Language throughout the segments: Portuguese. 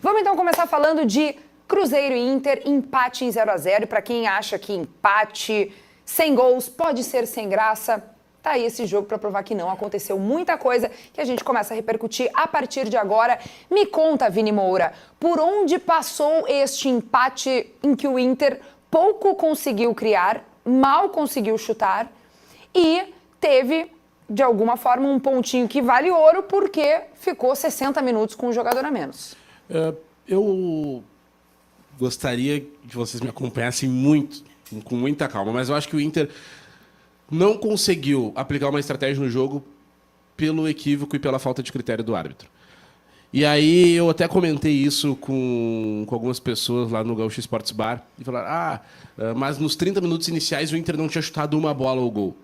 Vamos então começar falando de Cruzeiro e Inter, empate em 0-0. E para quem acha que empate sem gols pode ser sem graça, tá aí esse jogo para provar que não. Aconteceu muita coisa que a gente começa a repercutir a partir de agora. Me conta, Vini Moura, por onde passou este empate em que o Inter pouco conseguiu criar, mal conseguiu chutar e teve, de alguma forma, um pontinho que vale ouro porque ficou 60 minutos com um jogador a menos. Eu gostaria que vocês me acompanhassem muito, com muita calma, mas eu acho que o Inter não conseguiu aplicar uma estratégia no jogo pelo equívoco e pela falta de critério do árbitro. E aí eu até comentei isso com algumas pessoas lá no Gaúcho Sports Bar e falaram, mas nos 30 minutos iniciais o Inter não tinha chutado uma bola ao gol.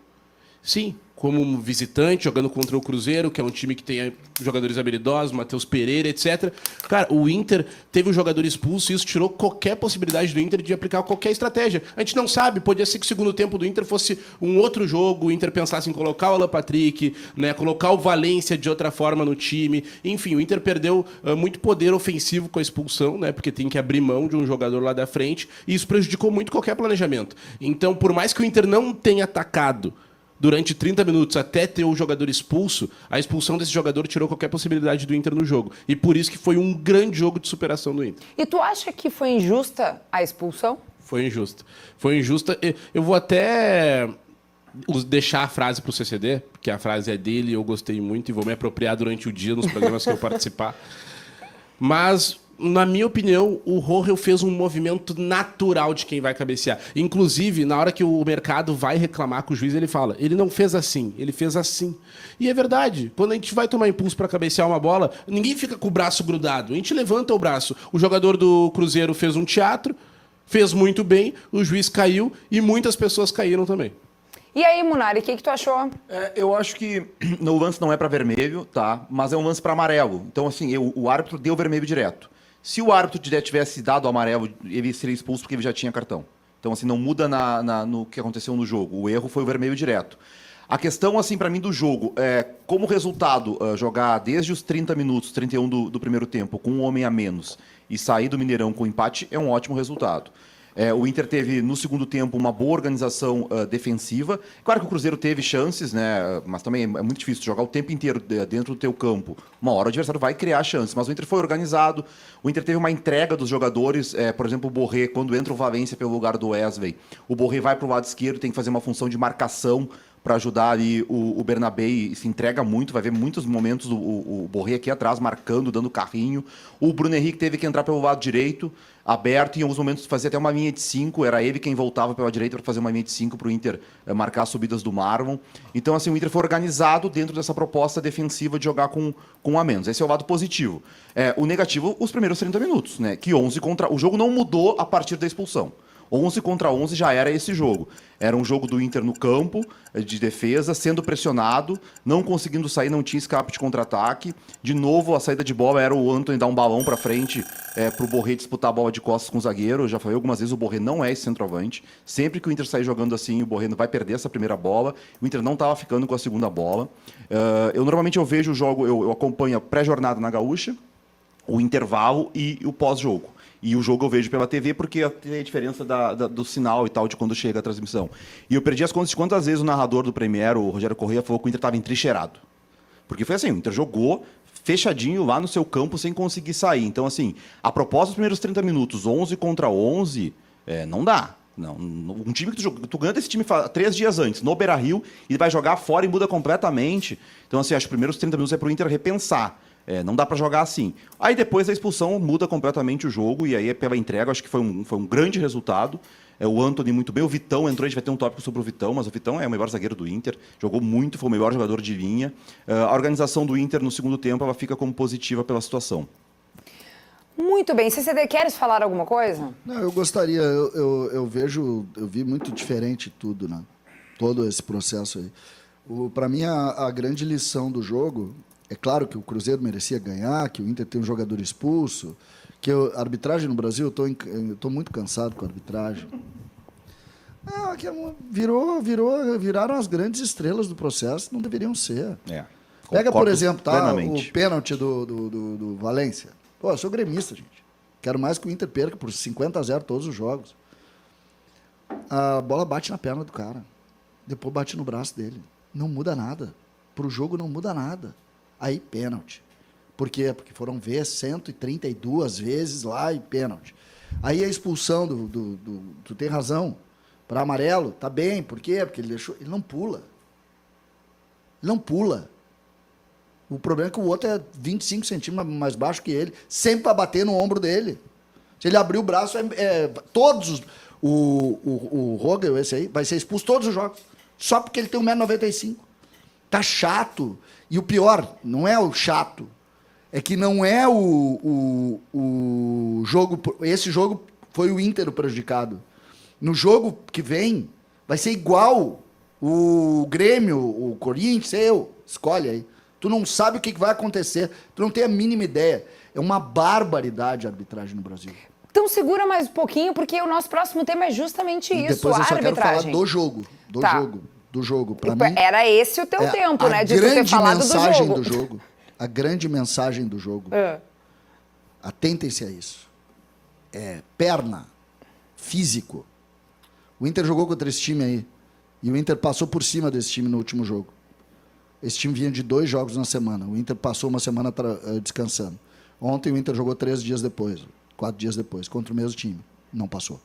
Sim, como visitante, jogando contra o Cruzeiro, que é um time que tem jogadores habilidosos, Matheus Pereira, etc. Cara, o Inter teve um jogador expulso e isso tirou qualquer possibilidade do Inter de aplicar qualquer estratégia. A gente não sabe, podia ser que o segundo tempo do Inter fosse um outro jogo, o Inter pensasse em colocar o Alan Patrick, né, colocar o Valência de outra forma no time. Enfim, o Inter perdeu muito poder ofensivo com a expulsão, né, porque tem que abrir mão de um jogador lá da frente, e isso prejudicou muito qualquer planejamento. Então, por mais que o Inter não tenha atacado durante 30 minutos até ter o jogador expulso, a expulsão desse jogador tirou qualquer possibilidade do Inter no jogo. E por isso que foi um grande jogo de superação do Inter. E tu acha que foi injusta a expulsão? Foi injusta. Foi injusta. Eu vou até deixar a frase para o CCD, porque a frase é dele e eu gostei muito e vou me apropriar durante o dia nos programas que eu participar. Mas, na minha opinião, o Rohel fez um movimento natural de quem vai cabecear. Inclusive, na hora que o mercado vai reclamar com o juiz, ele fala, ele não fez assim, ele fez assim. E é verdade, quando a gente vai tomar impulso para cabecear uma bola, ninguém fica com o braço grudado, a gente levanta o braço. O jogador do Cruzeiro fez um teatro, fez muito bem, o juiz caiu e muitas pessoas caíram também. E aí, Munari, o que tu achou? Eu acho que o lance não é para vermelho, tá? Mas é um lance para amarelo. Então, assim, o árbitro deu vermelho direto. Se o árbitro tivesse dado o amarelo, ele seria expulso porque ele já tinha cartão. Então, assim, não muda no que aconteceu no jogo. O erro foi o vermelho direto. A questão, assim, para mim, do jogo, como resultado, jogar desde os 30 minutos, 31 do primeiro tempo, com um homem a menos e sair do Mineirão com empate, é um ótimo resultado. O Inter teve, no segundo tempo, uma boa organização defensiva. Claro que o Cruzeiro teve chances, né? Mas também é muito difícil jogar o tempo inteiro dentro do teu campo. Uma hora o adversário vai criar chances, mas o Inter foi organizado. O Inter teve uma entrega dos jogadores. Por exemplo, o Borré, quando entra o Valência pelo lugar do Wesley, o Borré vai para o lado esquerdo, tem que fazer uma função de marcação para ajudar ali o Bernabé e se entrega muito, vai ver muitos momentos o Borré aqui atrás marcando, dando carrinho. O Bruno Henrique teve que entrar pelo lado direito, aberto, e em alguns momentos fazia até uma linha de 5, era ele quem voltava pela direita para fazer uma linha de 5 para o Inter marcar as subidas do Marlon. Então, assim, o Inter foi organizado dentro dessa proposta defensiva de jogar com um a menos. Esse é o lado positivo. O negativo, os primeiros 30 minutos, né? Que 11 contra... O jogo não mudou a partir da expulsão. 11 contra 11 já era esse jogo. Era um jogo do Inter no campo, de defesa, sendo pressionado, não conseguindo sair, não tinha escape de contra-ataque. De novo, a saída de bola era o Antony dar um balão para frente para o Borré disputar a bola de costas com o zagueiro. Eu já falei algumas vezes, o Borré não é esse centroavante. Sempre que o Inter sair jogando assim, o Borré vai perder essa primeira bola. O Inter não estava ficando com a segunda bola. Normalmente eu vejo o jogo, eu acompanho a pré-jornada na Gaúcha, o intervalo e o pós-jogo. E o jogo eu vejo pela TV porque tem a diferença do sinal e tal, de quando chega a transmissão. E eu perdi as contas de quantas vezes o narrador do Premier, o Rogério Corrêa, falou que o Inter estava entrincheirado. Porque foi assim, o Inter jogou fechadinho lá no seu campo sem conseguir sair. Então, assim, a proposta dos primeiros 30 minutos, 11 contra 11, não dá. Não, um time que tu ganha desse time 3 dias antes, no Beira-Rio, e vai jogar fora e muda completamente. Então, assim, acho que os primeiros 30 minutos é para o Inter repensar. Não dá para jogar assim. Aí depois da expulsão muda completamente o jogo e aí pela entrega, acho que foi um grande resultado. O Antony muito bem, o Vitão entrou, a gente vai ter um tópico sobre o Vitão, mas o Vitão é o melhor zagueiro do Inter, jogou muito, foi o melhor jogador de linha. A organização do Inter no segundo tempo, ela fica como positiva pela situação. Muito bem. CCD, queres falar alguma coisa? Não, eu gostaria, eu vi muito diferente tudo, né? Todo esse processo aí. Para mim, a grande lição do jogo... É claro que o Cruzeiro merecia ganhar, que o Inter tem um jogador expulso, que a arbitragem no Brasil, eu estou muito cansado com a arbitragem. Viraram as grandes estrelas do processo, não deveriam ser. Pega, por exemplo, o pênalti do Valência. Pô, eu sou gremista, gente. Quero mais que o Inter perca por 50-0 todos os jogos. A bola bate na perna do cara. Depois bate no braço dele. Não muda nada. Pro jogo não muda nada. Aí, pênalti. Por quê? Porque foram ver 132 vezes lá e pênalti. Aí a expulsão tu tem razão. Para amarelo, tá bem. Por quê? Porque ele deixou... Ele não pula. Ele não pula. O problema é que o outro é 25 centímetros mais baixo que ele. Sempre para bater no ombro dele. Se ele abrir o braço, todos os... O Rogel, esse aí, vai ser expulso todos os jogos. Só porque ele tem 1,95 m. Tá chato. E o pior, não é o chato. É que não é o jogo... Esse jogo foi o Inter o prejudicado. No jogo que vem, vai ser igual o Grêmio, o Corinthians, escolhe aí. Tu não sabe o que vai acontecer. Tu não tem a mínima ideia. É uma barbaridade a arbitragem no Brasil. Então segura mais um pouquinho, porque o nosso próximo tema é justamente isso, depois eu só a arbitragem. quero falar do jogo. Do jogo. Pra mim, era esse o teu tempo, né? De tu ter falado do jogo. A grande mensagem do jogo. Atentem-se a isso. Perna. Físico. O Inter jogou contra esse time aí. E o Inter passou por cima desse time no último jogo. Esse time vinha de 2 jogos na semana. O Inter passou uma semana descansando. Ontem o Inter jogou 3 dias depois, 4 dias depois, contra o mesmo time. Não passou.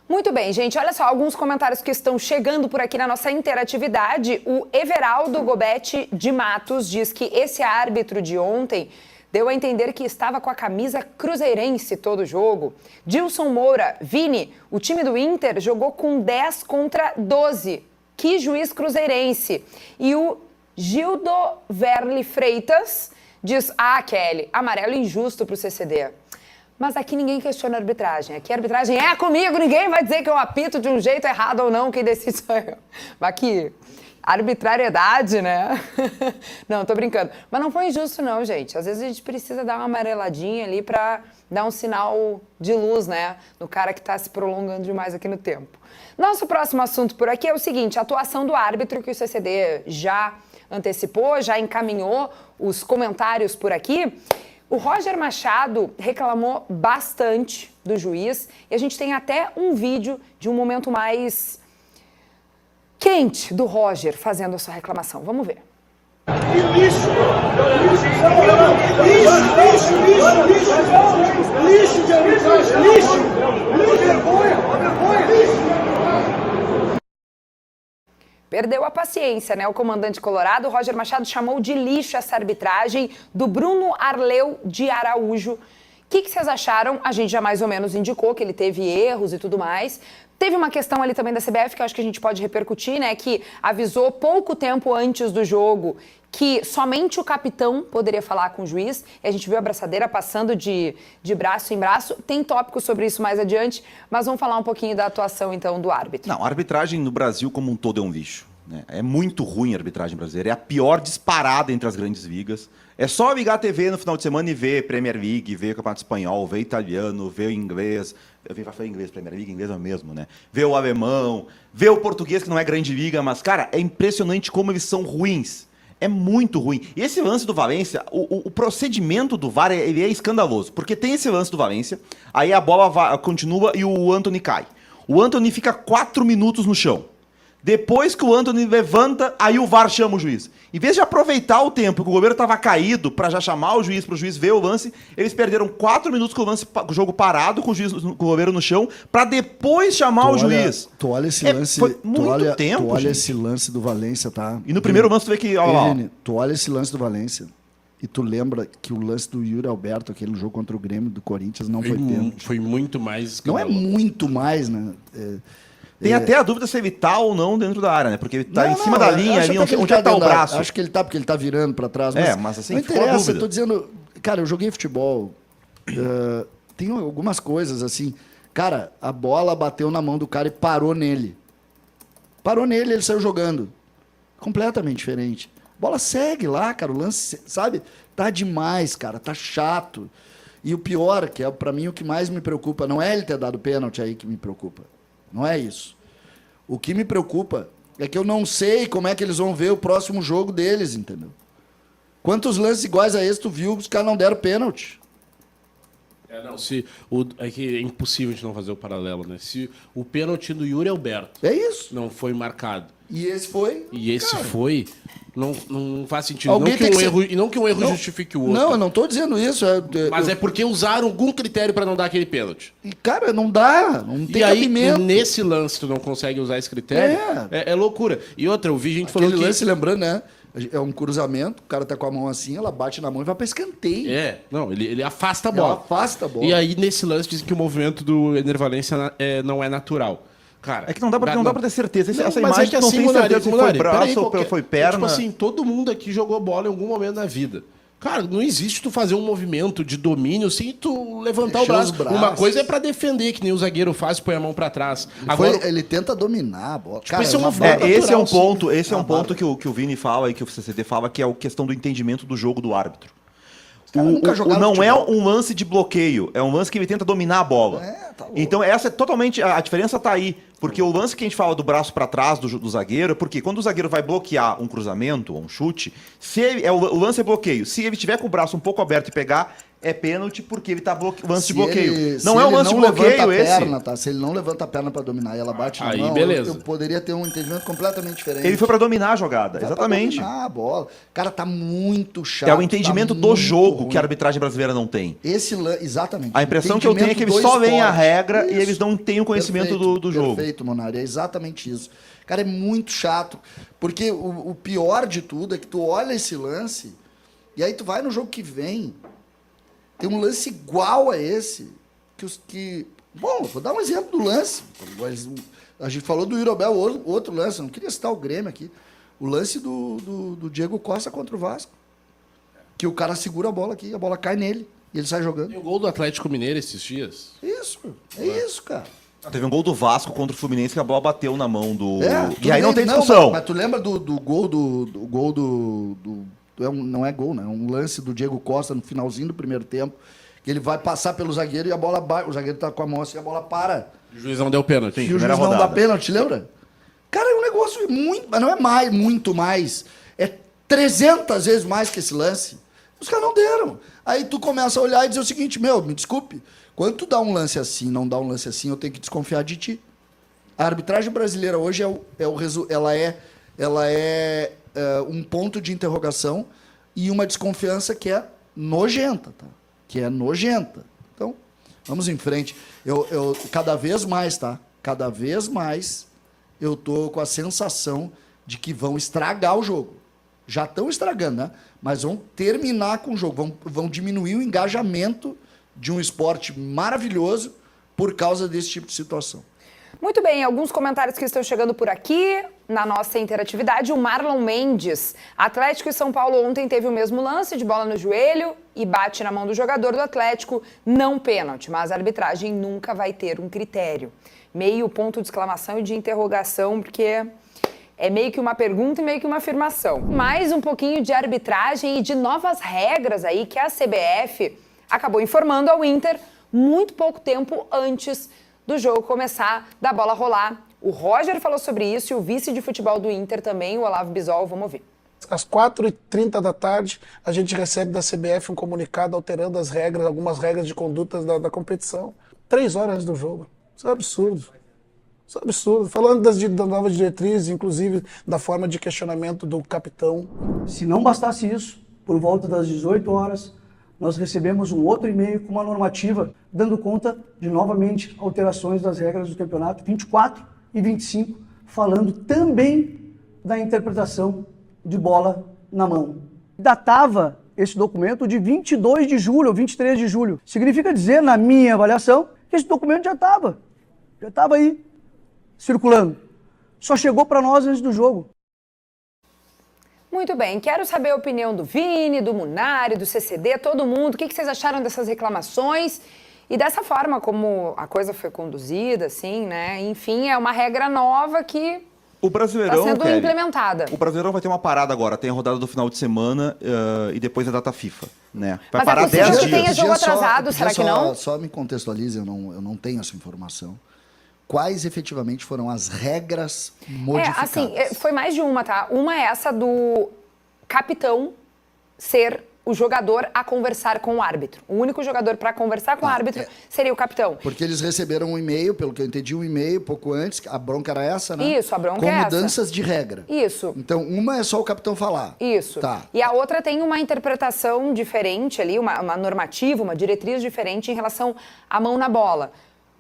Muito bem, gente. Olha só, alguns comentários que estão chegando por aqui na nossa interatividade. O Everaldo Gobetti de Matos diz que esse árbitro de ontem deu a entender que estava com a camisa cruzeirense todo o jogo. Dilson Moura, Vini, o time do Inter jogou com 10 contra 12. Que juiz cruzeirense. E o Gildo Verli Freitas diz, Kelly, amarelo injusto pro CCD. Mas aqui ninguém questiona a arbitragem. Aqui a arbitragem é comigo, ninguém vai dizer que eu apito de um jeito errado ou não, quem decide sou eu. Aqui, arbitrariedade, né? Não, tô brincando. Mas não foi injusto não, gente. Às vezes a gente precisa dar uma amareladinha ali pra dar um sinal de luz, né? No cara que tá se prolongando demais aqui no tempo. Nosso próximo assunto por aqui é o seguinte, a atuação do árbitro que o CCD já antecipou, já encaminhou os comentários por aqui. O Roger Machado reclamou bastante do juiz e a gente tem até um vídeo de um momento mais quente do Roger fazendo a sua reclamação. Vamos ver. Que lixo! Lixo de arbitragem! Lixo! Vergonha! Perdeu a paciência, né? O comandante colorado, Roger Machado, chamou de lixo essa arbitragem do Bruno Arleu de Araújo. O que vocês acharam? A gente já mais ou menos indicou que ele teve erros e tudo mais. Teve uma questão ali também da CBF que eu acho que a gente pode repercutir, né? Que avisou pouco tempo antes do jogo que somente o capitão poderia falar com o juiz. E a gente viu a abraçadeira passando de braço em braço. Tem tópico sobre isso mais adiante, mas vamos falar um pouquinho da atuação, então, do árbitro. Não, a arbitragem no Brasil como um todo é um lixo. Né? É muito ruim a arbitragem brasileira. É a pior disparada entre as grandes ligas. É só ligar a TV no final de semana e ver Premier League, ver Campeonato Espanhol, ver italiano, ver inglês. Eu falei inglês, Premier League, inglês é o mesmo, né? Ver o alemão, ver o português, que não é grande liga, mas, cara, é impressionante como eles são ruins. É muito ruim. E esse lance do Valência, o procedimento do VAR ele é escandaloso. Porque tem esse lance do Valência, aí a bola continua e o Antony cai. O Antony fica 4 minutos no chão. Depois que o Antony levanta, aí o VAR chama o juiz. Em vez de aproveitar o tempo que o goleiro estava caído para já chamar o juiz, para o juiz ver o lance, eles perderam 4 minutos com o jogo parado, com o goleiro no chão, para depois chamar o juiz. Tu olha esse lance. Foi muito tempo, tu olha gente. esse lance do Valência, tá? E no primeiro lance tu vê que... Tu olha esse lance do Valência e tu lembra que o lance do Yuri Alberto, aquele jogo contra o Grêmio do Corinthians, não foi pênalti. Foi muito mais... Não é muito mais, né? Tem até a dúvida se ele tá ou não dentro da área, né? Porque ele tá em cima da linha, ali, onde tá o braço. Acho que ele tá, porque ele tá virando pra trás. Mas assim, não interessa, eu tô dizendo... Cara, eu joguei futebol, tem algumas coisas assim... Cara, a bola bateu na mão do cara e parou nele. Parou nele, ele saiu jogando. Completamente diferente. A bola segue lá, cara, o lance, sabe? Tá demais, cara, tá chato. E o pior, que é pra mim o que mais me preocupa, não é ele ter dado pênalti aí que me preocupa. Não é isso. O que me preocupa é que eu não sei como é que eles vão ver o próximo jogo deles, entendeu? Quantos lances iguais a esse tu viu que os caras não deram pênalti? É que é impossível a gente não fazer o paralelo, né? Se o pênalti do Yuri Alberto É isso. não foi marcado E esse foi... e esse cara, foi, não faz sentido. Alguém Não que, tem um que erro, e não que um erro Não, justifique o outro. Não, eu não tô dizendo isso. Mas é porque usaram algum critério para não dar aquele pênalti. E, cara, não dá. Não tem E aí, cabimento. nesse lance, tu não consegue usar esse critério, é loucura. E outra, eu vi gente falando Aquele que... lance, lembrando, né? É um cruzamento, o cara tá com a mão assim, ela bate na mão e vai pra escanteio. Não, ele afasta a Ela bola. afasta a bola. E aí, nesse lance, dizem que o movimento do Ener Valencia não é natural. Cara, É que não dá pra ter certeza. Não, Essa mas imagem é que tu não assim, tem Munari, certeza se foi Munari, braço peraí, ou foi perna. Tipo assim, todo mundo aqui jogou bola em algum momento da vida. Cara, não existe tu fazer um movimento de domínio sem tu levantar Fechar o os braço. braços. Uma coisa é pra defender, que nem o zagueiro faz, põe a mão pra trás. Agora, Ele tenta dominar a bola. Cara, esse é um uma movimento bola- Esse é um natural, ponto, esse é um Ah, ponto que o Vini fala e que o CCD fala, que é a questão do entendimento do jogo do árbitro. caras nunca jogaram Não é futebol. um lance de bloqueio, é um lance que ele tenta dominar a bola. Tá louco. Então essa é totalmente, a diferença tá aí, porque o lance que a gente fala do braço pra trás do zagueiro, é porque quando o zagueiro vai bloquear um cruzamento ou um chute, se ele, o lance é bloqueio. Se ele tiver com o braço um pouco aberto e pegar, é pênalti porque ele tá lance de bloqueio. Não é um lance de bloqueio esse. Perna, tá? Se ele não levanta a perna pra dominar e ela bate na Aí, mão, beleza. eu poderia ter um entendimento completamente diferente. Ele foi pra dominar a jogada, Vai pra exatamente. dominar a bola. Cara, tá muito chato. É o entendimento tá do muito jogo ruim. que a arbitragem brasileira não tem. Exatamente. A impressão que eu tenho é que eles Entendimento só do leem a esporte. regra e Isso. eles não têm o conhecimento do jogo. Perfeito, Monari. É exatamente isso. Cara, é muito chato. Porque o pior de tudo é que tu olha esse lance e aí tu vai no jogo que vem, tem um lance igual a esse, Bom, vou dar um exemplo do lance. A gente falou do Irobel, outro lance, eu não queria citar o Grêmio aqui. O lance do Diego Costa contra o Vasco. Que o cara segura a bola aqui, a bola cai nele e ele sai jogando. tem o gol do Atlético Mineiro esses dias. Isso, é isso, cara. Teve um gol do Vasco contra o Fluminense que a bola bateu na mão do. tudo E aí não bem, tem discussão. Mas tu lembra do gol não é gol, né? É um lance do Diego Costa no finalzinho do primeiro tempo, que ele vai passar pelo zagueiro e a bola o zagueiro tá com a mão assim, a bola para. O juiz não deu pênalti. E o primeira juiz não dá rodada. pênalti, lembra? Cara, é um negócio muito, mas não é muito mais. É 300 vezes mais que esse lance. Os caras não deram. Aí tu começa a olhar e dizer o seguinte, me desculpe, quando tu dá um lance assim, não dá um lance assim, eu tenho que desconfiar de ti. A arbitragem brasileira hoje ela é um ponto de interrogação e uma desconfiança que é nojenta, tá? Que é nojenta. Então, vamos em frente. Eu cada vez mais, tá? Cada vez mais eu tô com a sensação de que vão estragar o jogo. Já estão estragando, né? Mas vão terminar com o jogo, vão diminuir o engajamento de um esporte maravilhoso por causa desse tipo de situação. Muito bem, alguns comentários que estão chegando por aqui na nossa interatividade. O Marlon Mendes. Atlético e São Paulo ontem teve o mesmo lance de bola no joelho e bate na mão do jogador do Atlético. Não pênalti, mas a arbitragem nunca vai ter um critério. Meio ponto de exclamação e de interrogação, porque é meio que uma pergunta e meio que uma afirmação. Mais um pouquinho de arbitragem e de novas regras aí que a CBF acabou informando ao Inter muito pouco tempo antes do jogo começar, da bola rolar. O Roger falou sobre isso e o vice de futebol do Inter também, o Olavo Bisol. Vamos ouvir. Às 4h30 da tarde, a gente recebe da CBF um comunicado alterando as regras, algumas regras de conduta da competição. 3 horas do jogo. Isso é absurdo. Isso é absurdo. Falando das novas diretrizes, inclusive da forma de questionamento do capitão. Se não bastasse isso, por volta das 18 horas, nós recebemos um outro e-mail com uma normativa dando conta de, novamente, alterações das regras do campeonato 24 e 25, falando também da interpretação de bola na mão. Datava esse documento de 22 de julho ou 23 de julho. Significa dizer, na minha avaliação, que esse documento já estava aí, circulando. Só chegou para nós antes do jogo. Muito bem, quero saber a opinião do Vini, do Munari, do CCD, todo mundo. O que vocês acharam dessas reclamações e dessa forma como a coisa foi conduzida, assim, né? Enfim, é uma regra nova que O Brasileirão, está sendo Kelly, implementada. O Brasileirão vai ter uma parada agora. Tem a rodada do final de semana e depois a data FIFA, né? Vai Mas é parar possível 10 que dias. tenha jogo atrasado, será que não? Só me contextualize, eu não tenho essa informação. Quais efetivamente foram as regras modificadas? Foi mais de uma, tá? Uma é essa do capitão ser o jogador a conversar com o árbitro. O único jogador para conversar com o árbitro seria o capitão. Porque eles receberam um e-mail, pelo que eu entendi, um e-mail pouco antes, a bronca era essa, né? Isso, a bronca com é essa. mudanças de regra. Isso. Então, uma é só o capitão falar. Isso. Tá. E a outra tem uma interpretação diferente ali, uma normativa, uma diretriz diferente em relação à mão na bola.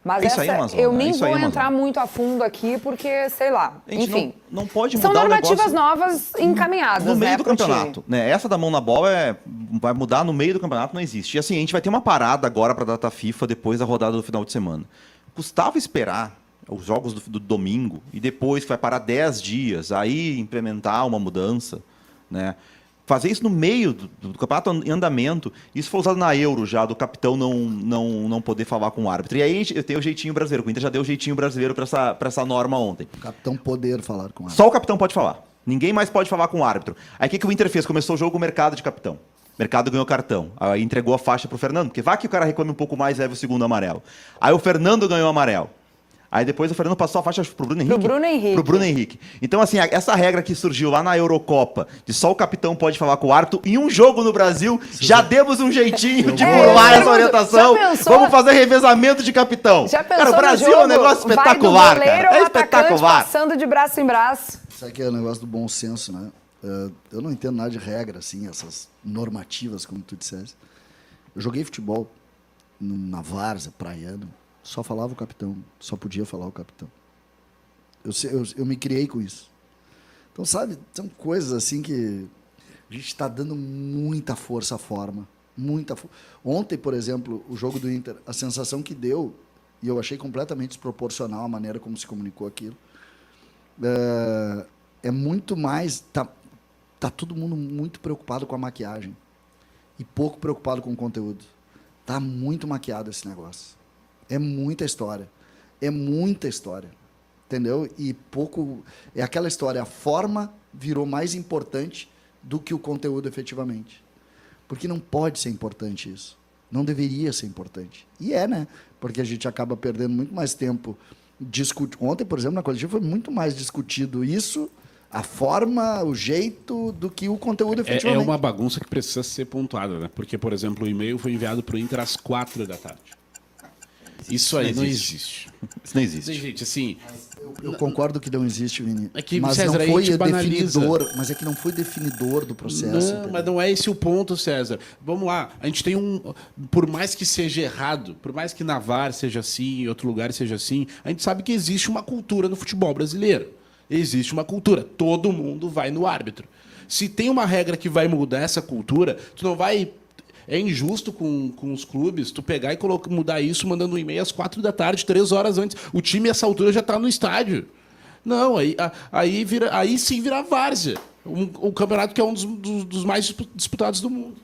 Mas É isso aí, essa Amazônia, eu nem é isso aí, vou Amazônia. entrar muito a fundo aqui, porque, sei lá, A gente enfim. não pode São mudar o normativas negócio novas encaminhadas, no meio né, do pro time. campeonato, né? Essa da mão na bola vai mudar no meio do campeonato, não existe. E assim, a gente vai ter uma parada agora para a data FIFA depois da rodada do final de semana. Custava esperar os jogos do domingo e depois que vai parar 10 dias, aí implementar uma mudança, né? Fazer isso no meio do campeonato em andamento, isso foi usado na Euro já, do capitão não poder falar com o árbitro. E aí eu tenho o jeitinho brasileiro, o Inter já deu o jeitinho brasileiro para essa norma ontem. O capitão poder falar com ela. Só o capitão pode falar. Ninguém mais pode falar com o árbitro. Aí o que o Inter fez? Começou o jogo com o mercado de capitão. O mercado ganhou cartão. Aí entregou a faixa pro Fernando, porque vai que o cara reclame um pouco mais e leva o segundo amarelo. Aí o Fernando ganhou o amarelo. Aí depois o Fernando passou a faixa pro Bruno Henrique. Pro Bruno Henrique. Então, assim, essa regra que surgiu lá na Eurocopa, de só o capitão pode falar com o árbitro, em um jogo no Brasil, já demos um jeitinho de burlar essa orientação. Vamos fazer revezamento de capitão. Já pensou cara, o Brasil é um negócio espetacular, vai do goleiro cara. É ao atacante espetacular. passando de braço em braço. Sabe que é o negócio do bom senso, né? Eu não entendo nada de regra, assim, essas normativas, como tu disseste. Eu joguei futebol na várzea, praiano, só falava o capitão, só podia falar o capitão. Eu me criei com isso. Então, sabe, são coisas assim que a gente está dando muita força à forma. Ontem, por exemplo, o jogo do Inter, a sensação que deu, e eu achei completamente desproporcional a maneira como se comunicou aquilo, é muito mais... Tá todo mundo muito preocupado com a maquiagem e pouco preocupado com o conteúdo. Tá muito maquiado esse negócio. É muita história. Entendeu? E pouco... É aquela história, a forma virou mais importante do que o conteúdo efetivamente. Porque não pode ser importante isso. Não deveria ser importante. E né? Porque a gente acaba perdendo muito mais tempo discutindo. Ontem, por exemplo, na coletiva foi muito mais discutido isso, a forma, o jeito, do que o conteúdo efetivamente. É uma bagunça que precisa ser pontuada, né? Porque, por exemplo, o e-mail foi enviado para o Inter às 4 da tarde. Isso aí não existe. Isso não existe. Gente, assim... Eu concordo que não existe, Vini. É que, mas César, não foi aí te banaliza. definidor. Mas é que não foi definidor do processo. Não, mas não é esse o ponto, César. Vamos lá. A gente tem por mais que seja errado, por mais que na VAR seja assim, em outro lugar seja assim, a gente sabe que existe uma cultura no futebol brasileiro. Existe uma cultura. Todo mundo vai no árbitro. Se tem uma regra que vai mudar essa cultura, tu não vai... É injusto com os clubes tu pegar e mudar isso mandando um e-mail às 4 da tarde, 3 horas antes. O time, essa altura, já está no estádio. Não, aí sim vira várzea. Um campeonato que é um dos mais disputados do mundo.